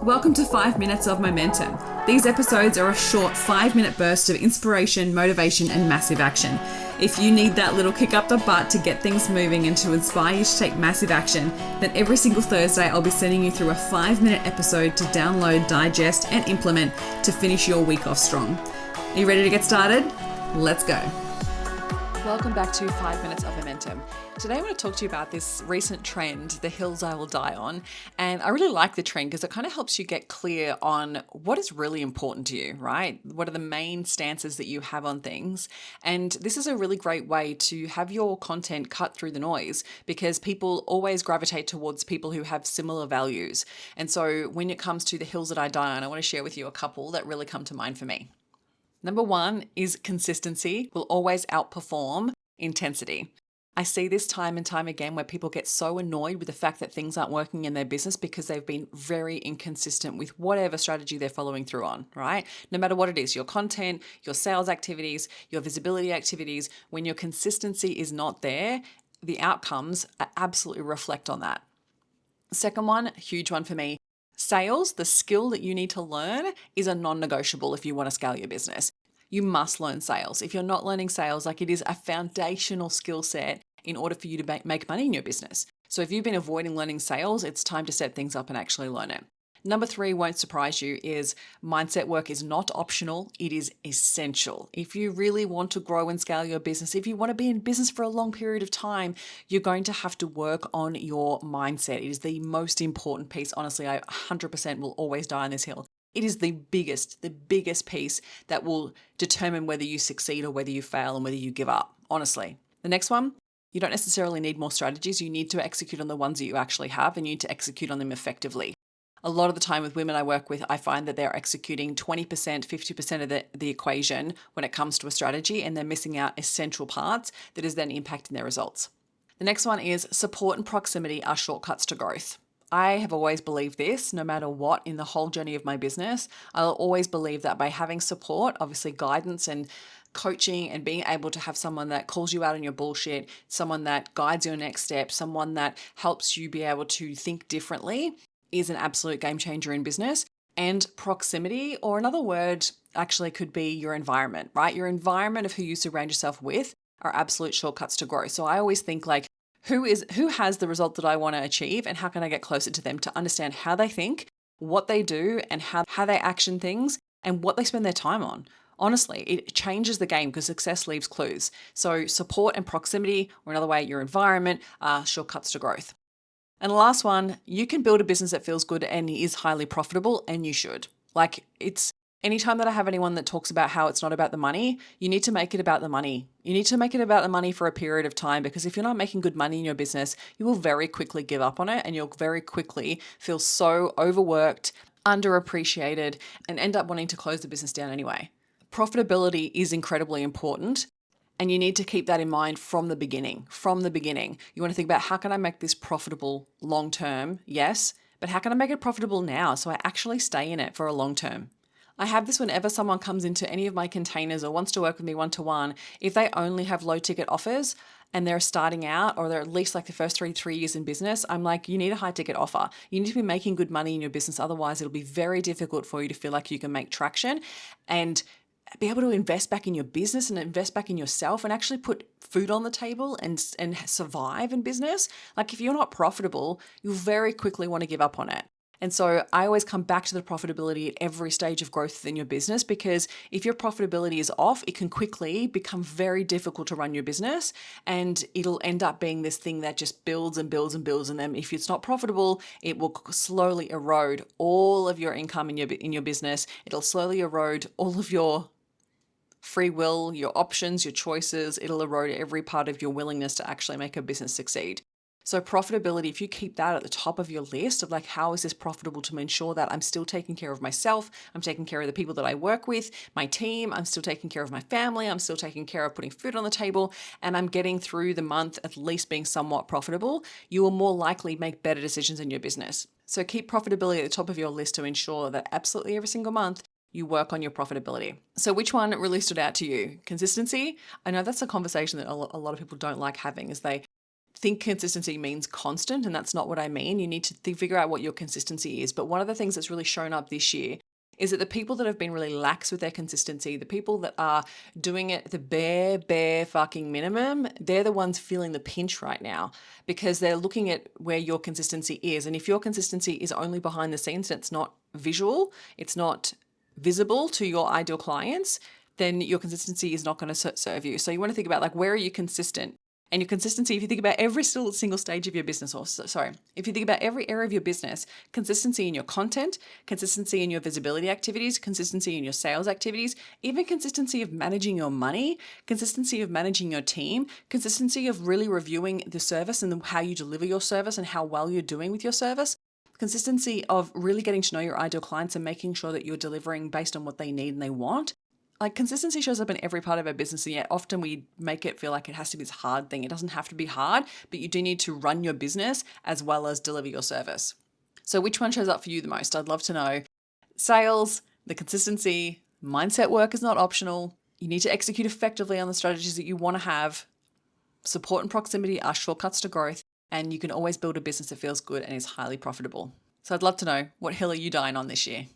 Welcome to 5 Minutes of Momentum. These episodes are a short 5-minute burst of inspiration, motivation, and massive action. If you need that little kick up the butt to get things moving and to inspire you to take massive action, then every single Thursday I'll be sending you through a 5-minute episode to download, digest, and implement to finish your week off strong. Are you ready to get started? Let's go. Welcome back to 5 Minutes of Momentum. Today I want to talk to you about this recent trend, the hills I will die on. And I really like the trend because it kind of helps you get clear on what is really important to you, right? What are the main stances that you have on things? And this is a really great way to have your content cut through the noise because people always gravitate towards people who have similar values. And so when it comes to the hills that I die on, I want to share with you a couple that really come to mind for me. Number one is consistency will always outperform intensity. I see this time and time again where people get so annoyed with the fact that things aren't working in their business because they've been very inconsistent with whatever strategy they're following through on, right? No matter what it is, your content, your sales activities, your visibility activities, when your consistency is not there, the outcomes absolutely reflect on that. Second one, huge one for me. Sales, the skill that you need to learn, is a non-negotiable if you want to scale your business. You must learn sales. If you're not learning sales, it is a foundational skill set in order for you to make money in your business. So if you've been avoiding learning sales, it's time to set things up and actually learn it. Number three, won't surprise you, is mindset work is not optional, it is essential. If you really want to grow and scale your business, if you want to be in business for a long period of time, you're going to have to work on your mindset. It is the most important piece. Honestly, I 100% will always die on this hill. It is the biggest piece that will determine whether you succeed or whether you fail and whether you give up, honestly. The next one, you don't necessarily need more strategies. You need to execute on the ones that you actually have and you need to execute on them effectively. A lot of the time with women I work with, I find that they're executing 20%, 50% of the equation when it comes to a strategy, and they're missing out essential parts that is then impacting their results. The next one is support and proximity are shortcuts to growth. I have always believed this, no matter what, in the whole journey of my business. I'll always believe that by having support, obviously guidance and coaching and being able to have someone that calls you out on your bullshit, someone that guides your next step, someone that helps you be able to think differently, is an absolute game changer in business. And proximity, or another word actually could be your environment, right? Your environment of who you surround yourself with are absolute shortcuts to growth. So I always think like, who has the result that I want to achieve and how can I get closer to them to understand how they think, what they do, and how they action things and what they spend their time on. Honestly, it changes the game because success leaves clues. So support and proximity, or another way, your environment, are shortcuts to growth. And the last one, you can build a business that feels good and is highly profitable, and you should. Like, it's anytime that I have anyone that talks about how it's not about the money, you need to make it about the money. You need to make it about the money for a period of time, because if you're not making good money in your business, you will very quickly give up on it and you'll very quickly feel so overworked, underappreciated, and end up wanting to close the business down anyway. Profitability is incredibly important. And you need to keep that in mind from the beginning. You want to think about, how can I make this profitable long term? Yes, but how can I make it profitable now so I actually stay in it for a long term? I have this whenever someone comes into any of my containers or wants to work with me one-to-one. If they only have low ticket offers and they're starting out, or they're at least like the first three years in business, I'm like, you need a high ticket offer. You need to be making good money in your business. Otherwise, it'll be very difficult for you to feel like you can make traction and be able to invest back in your business and invest back in yourself and actually put food on the table and survive in business. Like, if you're not profitable, you'll very quickly want to give up on it. And so I always come back to the profitability at every stage of growth in your business, because if your profitability is off, it can quickly become very difficult to run your business, and it'll end up being this thing that just builds and builds and builds. And then if it's not profitable, it will slowly erode all of your income in your business. It'll slowly erode all of your free will, your options, your choices. It'll erode every part of your willingness to actually make a business succeed. So profitability, if you keep that at the top of your list of like, how is this profitable to ensure that I'm still taking care of myself, I'm taking care of the people that I work with, my team, I'm still taking care of my family, I'm still taking care of putting food on the table, and I'm getting through the month at least being somewhat profitable, you will more likely make better decisions in your business. So keep profitability at the top of your list to ensure that absolutely every single month you work on your profitability. So which one really stood out to you? Consistency? I know that's a conversation that a lot of people don't like having, is they think consistency means constant, and that's not what I mean. You need to figure out what your consistency is. But one of the things that's really shown up this year is that the people that have been really lax with their consistency, the people that are doing it the bare fucking minimum, they're the ones feeling the pinch right now because they're looking at where your consistency is. And if your consistency is only behind the scenes and it's not visual, it's not visible to your ideal clients, then your consistency is not going to serve you. So you want to think about like, where are you consistent? And your consistency, if you think about every single stage of your business, if you think about every area of your business, consistency in your content, consistency in your visibility activities, consistency in your sales activities, even consistency of managing your money, consistency of managing your team, consistency of really reviewing the service and how you deliver your service and how well you're doing with your service, consistency of really getting to know your ideal clients and making sure that you're delivering based on what they need and they want. Like, consistency shows up in every part of our business, and yet often we make it feel like it has to be this hard thing. It doesn't have to be hard, but you do need to run your business as well as deliver your service. So which one shows up for you the most? I'd love to know. Sales, the consistency, mindset work is not optional. You need to execute effectively on the strategies that you want to have. Support and proximity are shortcuts to growth, and you can always build a business that feels good and is highly profitable. So I'd love to know, what hill are you dying on this year?